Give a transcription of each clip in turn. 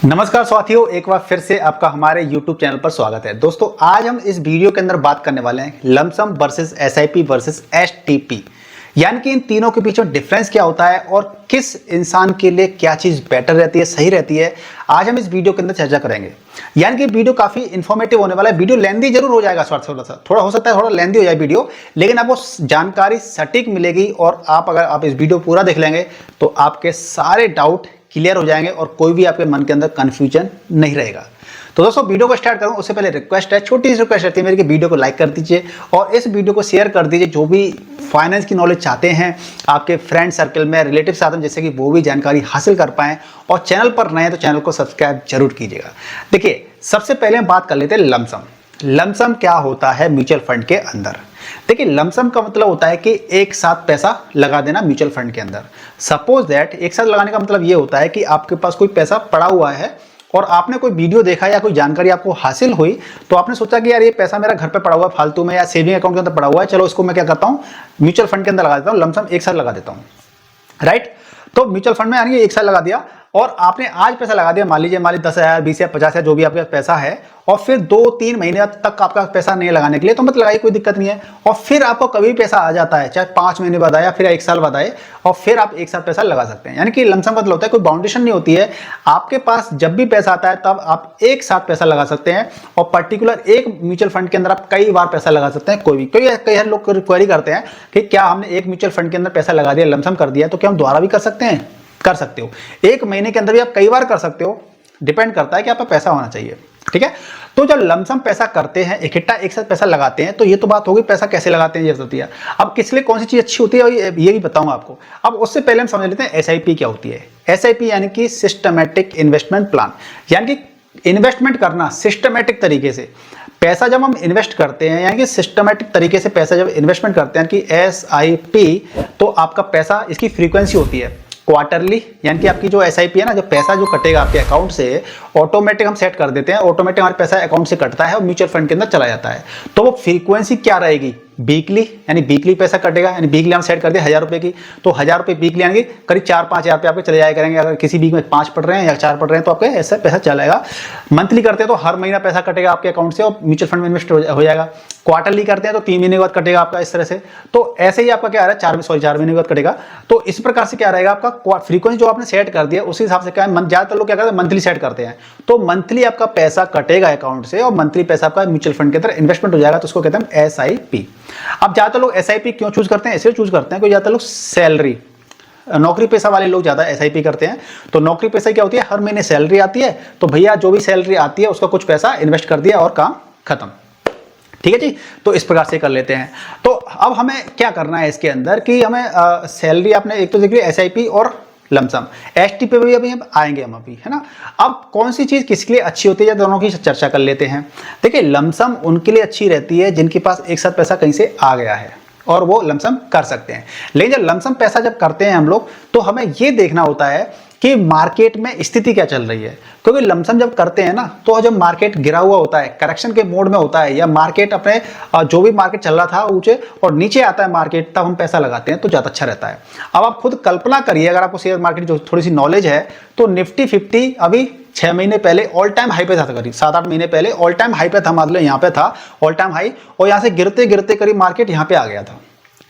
नमस्कार साथियों, एक बार फिर से आपका हमारे YouTube चैनल पर स्वागत है। दोस्तों, आज हम इस वीडियो के अंदर बात करने वाले हैं lump sum versus SIP versus STP, यानी कि इन तीनों के बीच में डिफरेंस क्या होता है और किस इंसान के लिए क्या चीज़ बेटर रहती है, सही रहती है। आज हम इस वीडियो के अंदर चर्चा करेंगे। यानी कि वीडियो काफ़ी इन्फॉर्मेटिव होने वाला है। वीडियो लेंदी जरूर हो जाएगा, थोड़ा हो सकता है थोड़ा लेंदी हो जाए वीडियो, लेकिन आपको जानकारी सटीक मिलेगी और अगर आप इस वीडियो पूरा देख लेंगे तो आपके सारे डाउट क्लियर हो जाएंगे और कोई भी आपके मन के अंदर कंफ्यूजन नहीं रहेगा। तो दोस्तों, वीडियो को स्टार्ट करूं उससे पहले रिक्वेस्ट है, छोटी सी रिक्वेस्ट रहती है मेरी कि वीडियो को लाइक कर दीजिए और इस वीडियो को शेयर कर दीजिए। जो भी फाइनेंस की नॉलेज चाहते हैं आपके फ्रेंड सर्कल में, रिलेटिव साथ में, जिससे कि वो भी जानकारी हासिल कर पाएं। और चैनल पर नए हैं तो चैनल को सब्सक्राइब जरूर कीजिएगा। देखिए, सबसे पहले हम बात कर लेते हैं लमसम। लमसम क्या होता है म्यूचुअल फंड के अंदर? देखिए, लमसम का मतलब होता है कि एक साथ पैसा लगा देना म्यूचुअल फंड के अंदर। सपोज दैट एक साथ लगाने का मतलब ये होता है कि आपके पास कोई पैसा पड़ा हुआ है और आपने कोई वीडियो देखा या कोई जानकारी आपको हासिल हुई, तो आपने सोचा कि यार ये पैसा मेरा घर पे पड़ा हुआ है फालतू में या सेविंग अकाउंट के अंदर पड़ा हुआ है, चलो इसको मैं क्या करता हूँ, म्यूचुअल फंड के अंदर लगा देता हूँ, लमसम एक साथ लगा देता हूँ। राइट? तो म्यूचुअल फंड में यानी एक साथ लगा दिया और आपने आज पैसा लगा दिया, मान लीजिए 10,000, 20,000, 50,000 जो भी आपके पास पैसा है, और फिर 2-3 महीने तक आपका पैसा नहीं लगाने के लिए, तो मत लगाइए, कोई दिक्कत नहीं है। और फिर आपको कभी पैसा आ जाता है, चाहे 5 महीने बाद आए या फिर 1 साल बाद आए, और फिर आप एक साथ पैसा लगा सकते हैं। यानी कि लमसम मतलब होता है कोई बाउंडेशन नहीं होती है, आपके पास जब भी पैसा आता है तब आप एक साथ पैसा लगा सकते हैं और पर्टिकुलर एक म्यूचुअल फंड के अंदर आप कई बार पैसा लगा सकते हैं। कोई भी कई लोग क्वेरी करते हैं कि क्या हमने एक म्यूचुअल फंड के अंदर पैसा लगा दिया, लमसम कर दिया, तो क्या हम दोबारा भी कर सकते हैं? कर सकते हो। 1 महीने के अंदर भी आप कई बार कर सकते हो, डिपेंड करता है कि आपका पैसा होना चाहिए। ठीक है? तो जब लमसम पैसा करते हैं, इकट्ठा एक साथ पैसा लगाते हैं, तो ये तो बात होगी पैसा कैसे लगाते हैं, ये होती है। अब किस लिए कौन सी चीज अच्छी होती है ये भी बताऊंगा आपको। अब उससे पहले हम समझ लेते हैं एसआईपी क्या होती है। एसआईपी यानी कि सिस्टमैटिक इन्वेस्टमेंट प्लान, यानी कि इन्वेस्टमेंट करना सिस्टमैटिक तरीके से। पैसा जब हम इन्वेस्ट करते हैं, यानी कि सिस्टमैटिक तरीके से पैसा जब इन्वेस्टमेंट करते हैं कि एसआईपी, तो आपका पैसा, इसकी फ्रीक्वेंसी होती है क्वार्टरली, यानी कि आपकी जो एसआईपी है ना, जो पैसा जो कटेगा आपके अकाउंट से, ऑटोमेटिक हम सेट कर देते हैं, ऑटोमेटिक हमारे पैसा अकाउंट से कटता है और म्यूचुअल फंड के अंदर चला जाता है। तो वो फ्रीक्वेंसी क्या रहेगी? वीकली, यानी वीकली पैसा कटेगा, यानी वीकली हम सेट कर दिया 1000 रुपए की, तो 1000 रुपए वीकली, यानी कि करीब 4-5 हज़ार रुपये आपके चले जाया करेंगे। अगर किसी वीक में 5 पड़ रहे हैं या 4 पड़ रहे हैं तो आपके ऐसा पैसा चलेगा। मंथली करते हैं तो हर महीना पैसा कटेगा आपके अकाउंट से और म्यूचुअल फंड में इन्वेस्ट हो जाएगा। क्वार्टरली करते हैं तो 3 महीने के बाद कटेगा आपका, इस तरह से। तो ऐसे ही आपका क्या आ रहा है, 4 महीने के बाद कटेगा। तो इस प्रकार से क्या रहेगा आपका फ्रीक्वेंसी जो आपने सेट कर दिया, उसी हिसाब से क्या है, ज्यादातर लोग क्या करते हैं, मंथली सेट करते हैं। तो मंथली आपका पैसा कटेगा अकाउंट से और मंथली पैसा आपका म्यूचुअल फंड के अंदर इन्वेस्टमेंट हो जाएगा, तो उसको कहते हैं एसआईपी। अब ज्यादातर लोग एसआईपी क्यों चूज करते हैं? इसलिए चूज करते हैं कि ज्यादातर लोग सैलरी, नौकरी पेशा वाले लोग ज्यादा एसआईपी करते हैं। तो नौकरी पेशा क्या होती है, हर महीने सैलरी आती है, तो भैया जो भी सैलरी आती है उसका कुछ पैसा इन्वेस्ट कर दिया और काम खत्म। ठीक है जी? तो इस प्रकार से कर लेते हैं। तो अब हमें क्या करना है इसके अंदर कि हमें सैलरी, आपने एक तो देख लिया एसआईपी और लमसम, एसटी पे भी अभी आएंगे हम अभी, है ना। अब कौन सी चीज किसके लिए अच्छी होती है, दोनों की चर्चा कर लेते हैं। देखिए, लमसम उनके लिए अच्छी रहती है जिनके पास एक साथ पैसा कहीं से आ गया है और वो लमसम कर सकते हैं। लेकिन जब लमसम पैसा जब करते हैं हम लोग, तो हमें ये देखना होता है कि मार्केट में स्थिति क्या चल रही है। क्योंकि लमसम जब करते हैं ना, तो जब मार्केट गिरा हुआ होता है, करेक्शन के मोड में होता है, या मार्केट अपने जो भी मार्केट चल रहा था ऊंचे और नीचे आता है मार्केट, तब हम पैसा लगाते हैं तो ज्यादा अच्छा रहता है। अब आप खुद कल्पना करिए, अगर आपको शेयर मार्केट जो थोड़ी सी नॉलेज है, तो निफ्टी 50 अभी 6 महीने पहले ऑल टाइम हाई पे था, करीब 7-8 महीने पहले ऑल टाइम हाई पे था, मान लो यहाँ पे था ऑल टाइम हाई, और यहाँ से गिरते गिरते करीब मार्केट यहाँ पे आ गया था,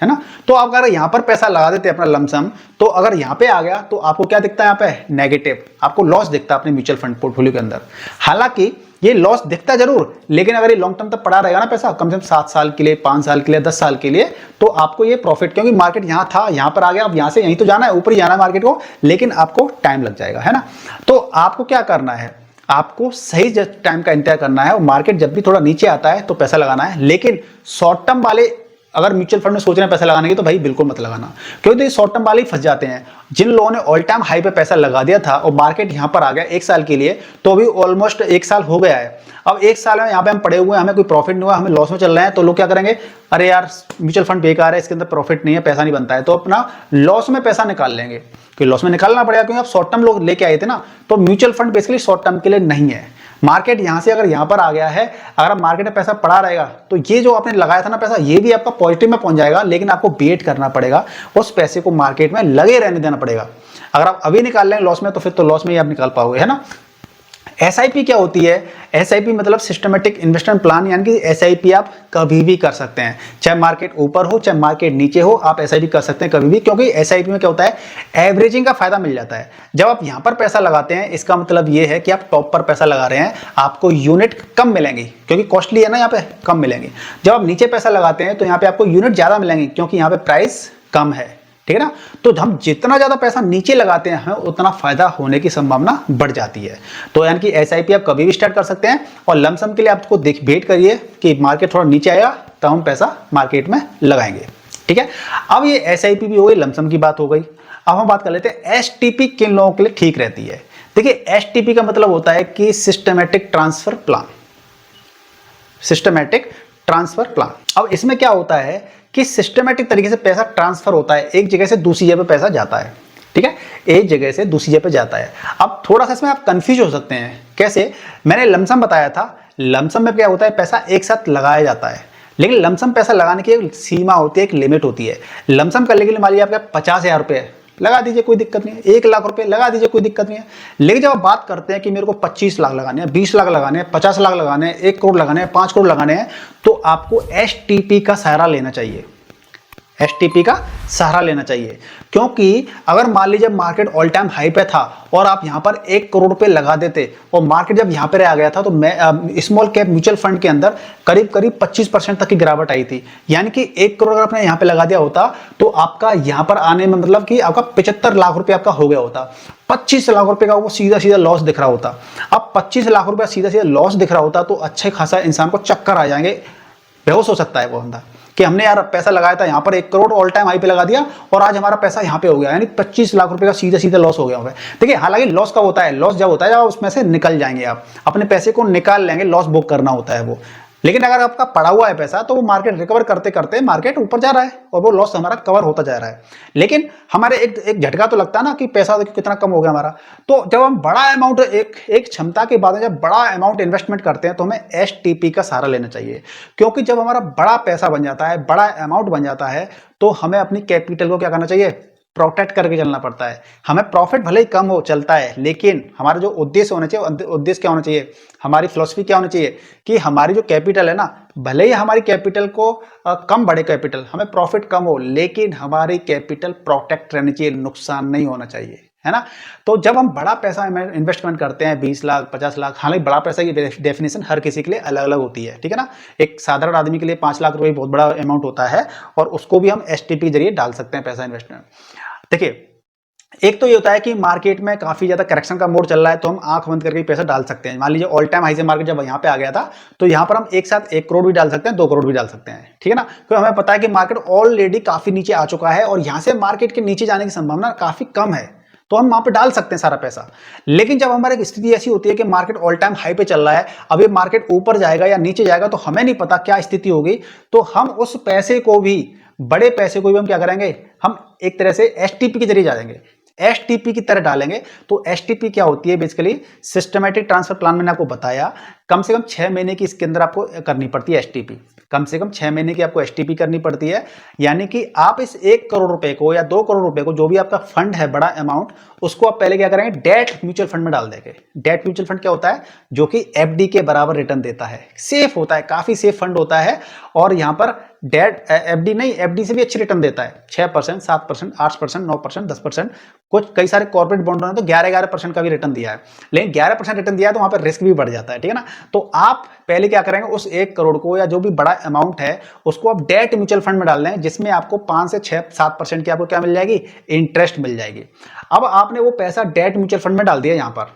है ना। तो आप अगर यहां पर पैसा लगा देते अपना लमसम, तो अगर यहां पे आ गया तो आपको क्या दिखता है, यहां पे नेगेटिव, आपको लॉस दिखता है अपने म्यूचुअल फंड पोर्टफोलियो के अंदर। हालांकि ये लॉस दिखता जरूर, लेकिन अगर ये लॉन्ग टर्म तक पड़ा रहेगा ना पैसा, कम से कम 7 साल के लिए, 5 साल के लिए, 10 साल के लिए, तो आपको ये प्रॉफिट, क्योंकि मार्केट यहां था, यहां पर आ गया, अब यहां से यहीं तो जाना है, ऊपर ही जाना है मार्केट को, लेकिन आपको टाइम लग जाएगा, है ना। तो आपको क्या करना है, आपको सही टाइम का इंतजार करना है, और मार्केट जब भी थोड़ा नीचे आता है तो पैसा लगाना है। लेकिन शॉर्ट टर्म वाले अगर म्यूचुअल फंड में सोच रहे हैं पैसा लगाने की, तो भाई बिल्कुल मत लगाना, क्योंकि शॉर्ट टर्म वाले ही फंस जाते हैं। जिन लोगों ने ऑल टाइम हाई पे पैसा लगा दिया था और मार्केट यहां पर आ गया 1 साल के लिए, तो अभी ऑलमोस्ट 1 साल हो गया है। अब 1 साल में यहाँ पे हम पड़े हुए हैं, हमें कोई प्रॉफिट नहीं हुआ, हमें लॉस में चल रहे हैं, तो लोग क्या करेंगे, अरे यार म्यूचुअल फंड बेकार है, इसके अंदर प्रॉफिट नहीं है, पैसा नहीं बनता है, तो अपना लॉस में पैसा निकाल लेंगे। कि लॉस में निकालना पड़ेगा, क्योंकि आप शॉर्ट टर्म लोग लेके आए थे ना। तो mutual fund basically short term के लिए नहीं है। मार्केट यहां से अगर यहां पर आ गया है, अगर आप मार्केट में पैसा पड़ा रहेगा, तो ये जो आपने लगाया था ना पैसा, ये भी आपका पॉजिटिव में पहुंच जाएगा, लेकिन आपको वेट करना पड़ेगा, उस पैसे को मार्केट में लगे रहने देना पड़ेगा। अगर आप अभी निकाल लें लॉस में, तो फिर तो लॉस में ही आप निकाल पाओगे, है ना। एसआईपी क्या होती है? एसआईपी मतलब सिस्टमेटिक इन्वेस्टमेंट प्लान, यानी कि एसआईपी आप कभी भी कर सकते हैं, चाहे मार्केट ऊपर हो चाहे मार्केट नीचे हो, आप एसआईपी कर सकते हैं कभी भी, क्योंकि एसआईपी में क्या होता है, एवरेजिंग का फायदा मिल जाता है। जब आप यहां पर पैसा लगाते हैं, इसका मतलब ये है कि आप टॉप पर पैसा लगा रहे हैं, आपको यूनिट कम मिलेंगे क्योंकि कॉस्टली है ना, यहाँ पे कम मिलेंगे। जब आप नीचे पैसा लगाते हैं तो यहाँ पे आपको यूनिट ज्यादा मिलेंगे क्योंकि यहाँ पे प्राइस कम है, ठीक है ना। तो हम जितना ज्यादा पैसा नीचे लगाते हैं हमें उतना फायदा होने की संभावना बढ़ जाती है। तो यानी कि एसआईपी आप कभी भी स्टार्ट कर सकते हैं, और लमसम के लिए आपको वेट करिए कि मार्केट थोड़ा नीचे आएगा तब हम पैसा मार्केट में लगाएंगे, ठीक है। अब ये एसआईपी भी हो गई, लमसम की बात हो गई। अब हम बात कर लेते हैं एसटीपी किन लोगों के लिए ठीक रहती है। देखिए, एसटीपी का मतलब होता है कि systematic transfer plan, systematic transfer plan. अब इसमें क्या होता है कि सिस्टमैटिक तरीके से पैसा ट्रांसफर होता है, एक जगह से दूसरी जगह पे पैसा जाता है, ठीक है, एक जगह से दूसरी जगह पे जाता है। अब थोड़ा सा इसमें आप कंफ्यूज हो सकते हैं, कैसे? मैंने लमसम बताया था, लमसम में क्या होता है, पैसा एक साथ लगाया जाता है, लेकिन लमसम पैसा लगाने की एक सीमा होती है, एक लिमिट होती है। लमसम करने के लिए मान लीजिए आपके 50,000 रुपये लगा दीजिए, कोई दिक्कत नहीं है, 1 लाख रुपए लगा दीजिए, कोई दिक्कत नहीं है। लेकिन जब आप बात करते हैं कि मेरे को 25 लाख लगाने हैं, 20 लाख लगाने हैं, 50 लाख लगाने हैं, 1 करोड़ लगाने हैं, 5 करोड़ लगाने हैं, तो आपको एसटीपी का सहारा लेना चाहिए, एसटीपी का सहारा लेना चाहिए। क्योंकि अगर मान लीजिए मार्केट ऑल टाइम हाई पे था और आप यहां पर 1 करोड़ रुपए लगा देते और मार्केट जब यहां पर आ गया था, तो मैं स्मॉल कैप म्यूचुअल फंड के अंदर करीब करीब 25% तक की गिरावट आई थी। यानी कि 1 करोड़ अगर आपने यहां पे लगा दिया होता तो आपका यहां पर आने में मतलब कि आपका 75 लाख रुपए आपका हो गया होता। 25 लाख रुपए का वो सीधा सीधा लॉस दिख रहा होता। अब 25 लाख रुपया सीधा सीधा लॉस दिख रहा होता तो अच्छे खासा इंसान को चक्कर आ जाएंगे, बेहोश हो सकता है वो बंदा कि हमने यार पैसा लगाया था यहाँ पर 1 करोड़ ऑल टाइम हाई पे लगा दिया और आज हमारा पैसा यहाँ पे हो गया, यानी 25 लाख रुपए का सीधे सीधे लॉस हो गया होगा। देखिए, हालांकि लॉस कब होता है? लॉस जब होता है जब उसमें से निकल जाएंगे, आप अपने पैसे को निकाल लेंगे, लॉस बुक करना होता है वो। लेकिन अगर आपका पड़ा हुआ है पैसा तो वो मार्केट रिकवर करते करते मार्केट ऊपर जा रहा है और वो लॉस हमारा कवर होता जा रहा है। लेकिन हमारे एक झटका तो लगता है ना कि पैसा कितना कम हो गया हमारा। तो जब हम बड़ा अमाउंट एक क्षमता के बाद जब बड़ा अमाउंट इन्वेस्टमेंट करते हैं तो हमें एसटीपी का सहारा लेना चाहिए। क्योंकि जब हमारा बड़ा पैसा बन जाता है, बड़ा अमाउंट बन जाता है, तो हमें अपनी कैपिटल को क्या करना चाहिए? प्रोटेक्ट करके चलना पड़ता है। हमें प्रॉफिट भले ही कम हो चलता है, लेकिन हमारा जो उद्देश्य होना चाहिए, उद्देश्य क्या होना चाहिए, हमारी फिलॉसफी क्या होनी चाहिए कि हमारी जो कैपिटल है ना, भले ही हमारी कैपिटल को कम बढ़े कैपिटल, हमें प्रॉफिट कम हो, लेकिन हमारी कैपिटल प्रोटेक्ट रहनी चाहिए, नुकसान नहीं होना चाहिए, है ना। तो जब हम बड़ा पैसा इन्वेस्टमेंट करते हैं, 20 लाख 50 लाख, हालांकि बड़ा पैसा की डेफिनेशन हर किसी के लिए अलग अलग होती है, ठीक है ना। एक साधारण आदमी के लिए 5 लाख रुपए बहुत बड़ा अमाउंट होता है और उसको भी हम एसटीपी के जरिए डाल सकते हैं पैसा इन्वेस्टमेंट। देखिए, एक तो ये होता है कि मार्केट में काफी ज्यादा करेक्शन का मोड चल रहा है तो हम आंख बंद करके पैसा डाल सकते हैं। मान लीजिए ऑल टाइम हाई से मार्केट जब यहाँ पे आ गया था तो यहाँ पर हम एक साथ 1 करोड़ भी डाल सकते हैं, 2 करोड़ भी डाल सकते हैं, ठीक है ना। क्योंकि हमें पता है कि मार्केट ऑलरेडी काफी नीचे आ चुका है और यहाँ से मार्केट के नीचे जाने की संभावना काफी कम है, तो हम वहां पे डाल सकते हैं सारा पैसा। लेकिन जब हमारी स्थिति ऐसी होती है कि मार्केट ऑल टाइम हाई पे चल रहा है, अब ये मार्केट ऊपर जाएगा या नीचे जाएगा तो हमें नहीं पता क्या स्थिति होगी, तो हम उस पैसे को भी, बड़े पैसे को भी हम क्या करेंगे, हम एक तरह से एसटीपी के जरिए डालेंगे, एसटीपी की तरह डालेंगे। तो एसटीपी क्या होती है? बेसिकली सिस्टमैटिक ट्रांसफर प्लान, मैंने आपको बताया, कम से कम 6 महीने की इसके अंदर आपको करनी पड़ती है एसटीपी, कम से कम 6 महीने की आपको एसटीपी करनी पड़ती है। यानी कि आप इस 1 करोड़ रुपए को या 2 करोड़ रुपए को, जो भी आपका फंड है बड़ा अमाउंट, उसको आप पहले क्या करेंगे, डेट म्यूचुअल फंड में डाल देंगे। डेट म्यूचुअल फंड क्या होता है? जो कि एफडी के बराबर रिटर्न देता है, सेफ होता है, काफी सेफ फंड होता है। और यहां पर डेट एफडी नहीं, एफडी से भी अच्छी रिटर्न देता है, 6%, 7%, 8%, 9%, 10%, कुछ कई सारे कॉर्पोरेट बॉन्ड ने तो 11% का भी रिटर्न दिया है। लेकिन 11% रिटर्न दिया है तो वहां पर रिस्क भी बढ़ जाता है, ठीक है ना। तो आप पहले क्या करेंगे, उस 1 करोड़ को या जो भी बड़ा अमाउंट है उसको आप डेट म्यूचुअल फंड में डाल दें, जिसमें आपको 5 से 6-7% की आपको क्या मिल जाएगी, इंटरेस्ट मिल जाएगी। अब आपने वो पैसा डेट म्यूचुअल फंड में डाल दिया यहां पर।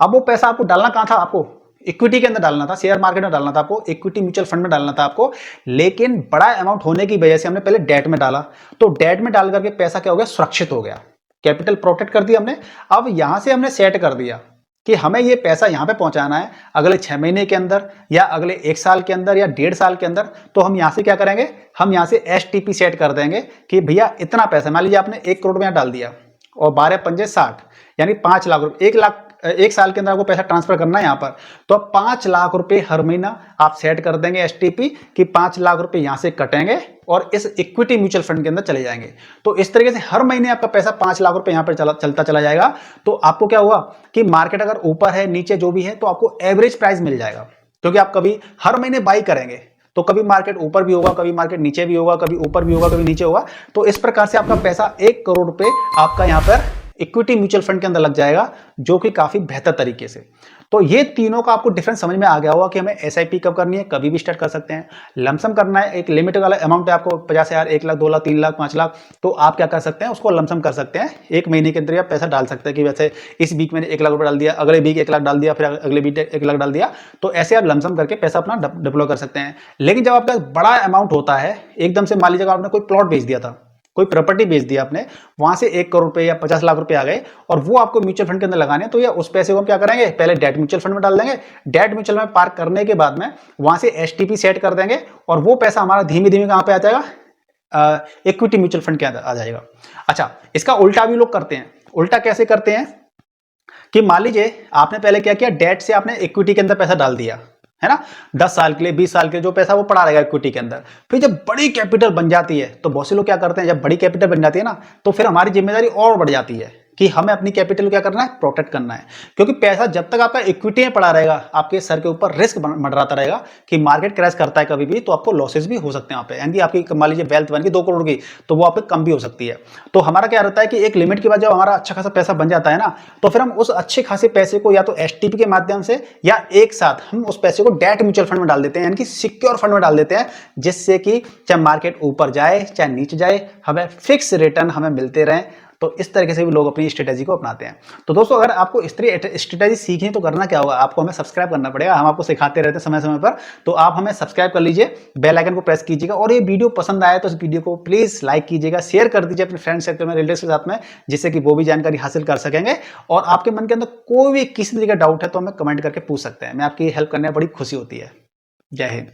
अब वो पैसा आपको डालना कहां था? आपको इक्विटी के अंदर डालना था, शेयर मार्केट में डालना था, आपको इक्विटी म्यूचुअल फंड में डालना था आपको। लेकिन बड़ा अमाउंट होने की वजह से हमने पहले डेट में डाला, तो डेट में डाल करके पैसा क्या हो गया, सुरक्षित हो गया, कैपिटल प्रोटेक्ट कर दिया हमने। अब यहां से हमने सेट कर दिया कि हमें ये पैसा यहां पे पहुंचाना है अगले 6 महीने के अंदर या अगले 1 साल के अंदर या 1.5 साल के अंदर। तो हम यहां से क्या करेंगे, हम यहां से एसटीपी सेट कर देंगे कि भैया इतना पैसा, मान लीजिए आपने 1 करोड़ में डाल दिया और 12 पंजे 60, यानी 5 लाख रुपए, 1 लाख 1 साल के अंदर आपको पैसा ट्रांसफर करना है यहाँ पर, तो आप 5 लाख रुपए हर महीना आप सेट कर देंगे एसटीपी कि 5 लाख रुपए यहाँ से कटेंगे और इस इक्विटी म्यूचुअल फंड के अंदर चले जाएंगे। तो इस तरीके से हर महीने आपका पैसा 5 लाख रुपए यहाँ पर चलता चला जाएगा। तो आपको क्या हुआ कि मार्केट अगर ऊपर है नीचे जो भी है तो आपको एवरेज प्राइस मिल जाएगा, क्योंकि आप कभी हर महीने बाई करेंगे तो कभी मार्केट ऊपर भी होगा, कभी मार्केट नीचे भी होगा, कभी ऊपर भी होगा, कभी नीचे होगा। तो इस प्रकार से आपका पैसा 1 करोड़ रुपए आपका यहाँ पर इक्विटी म्यूचुअल फंड के अंदर लग जाएगा, जो कि काफी बेहतर तरीके से। तो ये तीनों का आपको डिफरेंस समझ में आ गया होगा कि हमें एसआईपी कब करनी है, कभी भी स्टार्ट कर सकते हैं। लमसम करना है, एक लिमिट वाला अमाउंट है आपको 50,000, 1 लाख, 2 लाख, 3 लाख, 5 लाख, तो आप क्या कर सकते हैं उसको लमसम कर सकते हैं। 1 महीने के अंदर आप पैसा डाल सकते हैं कि वैसे इस वीक में 1 लाख रुपए डाल दिया, अगले वीक 1 लाख डाल दिया, फिर अगले वीक 1 लाख डाल दिया। तो ऐसे आप लमसम करके पैसा अपना डिप्लॉय कर सकते हैं। लेकिन जब आपका बड़ा अमाउंट होता है, एकदम से मान लीजिए आपने कोई प्लॉट बेच दिया था, कोई प्रॉपर्टी बेच दिया आपने, वहां से 1 करोड़ रुपए या 50 लाख रुपए आ गए और वो आपको म्यूचुअल फंड के अंदर लगाने, तो या उस पैसे को हम क्या करेंगे, पहले डेट म्यूचुअल फंड में डाल देंगे। डेट म्यूचुअल में पार्क करने के बाद में वहां से एसटीपी सेट कर देंगे और वो पैसा हमारा धीमे धीमे कहां पे आ जाएगा, इक्विटी म्यूचुअल फंड के अंदर आ जाएगा। अच्छा, इसका उल्टा भी लोग करते हैं। उल्टा कैसे करते हैं कि मान लीजिए आपने पहले क्या किया, डेट से आपने इक्विटी के अंदर पैसा डाल दिया, है ना, 10 साल के लिए, 20 साल के लिए जो पैसा वो पड़ा रहेगा इक्विटी के अंदर। फिर जब बड़ी कैपिटल बन जाती है तो बहुत से लोग क्या करते हैं, जब बड़ी कैपिटल बन जाती है ना, तो फिर हमारी जिम्मेदारी और बढ़ जाती है कि हमें अपनी कैपिटल को क्या करना है, प्रोटेक्ट करना है। क्योंकि पैसा जब तक आपका इक्विटी में पड़ा रहेगा, आपके सर के ऊपर रिस्क मंडराता रहेगा कि मार्केट क्रैश करता है कभी भी, तो आपको लॉसेस भी हो सकते हैं वहां पे। यानी आपकी मान लीजिए वेल्थ बन गई 2 करोड़ की, तो वो आपको कम भी हो सकती है। तो हमारा क्या रहता है कि एक लिमिट के बाद जब हमारा अच्छा खासा पैसा बन जाता है ना, तो फिर हम उस अच्छे खासे पैसे को या तो एसटीपी के माध्यम से या एक साथ हम उस पैसे को डेट म्यूचुअल फंड में डाल देते हैं, यानी कि सिक्योर फंड में डाल देते हैं, जिससे कि चाहे मार्केट ऊपर जाए चाहे नीचे जाए, हमें फिक्स रिटर्न हमें मिलते रहे। तो इस तरीके से भी लोग अपनी स्ट्रेटेजी को अपनाते हैं। तो दोस्तों, अगर आपको इस तरह स्ट्रेटेजी सीखनी है तो करना क्या होगा, आपको हमें सब्सक्राइब करना पड़ेगा। हम आपको सिखाते रहते हैं समय समय पर, तो आप हमें सब्सक्राइब कर लीजिए, बेल आइकन को प्रेस कीजिएगा। और ये वीडियो पसंद आए तो इस वीडियो को प्लीज लाइक कीजिएगा, शेयर कर दीजिए अपने फ्रेंड सर्कल में, रिलेटिव्स के साथ में, जिससे कि वो भी जानकारी हासिल कर सकेंगे। और आपके मन के अंदर कोई भी किसी तरीके का डाउट है तो हमें कमेंट करके पूछ सकते हैं, मैं आपकी हेल्प करने में बड़ी खुशी होती है। जय हिंद।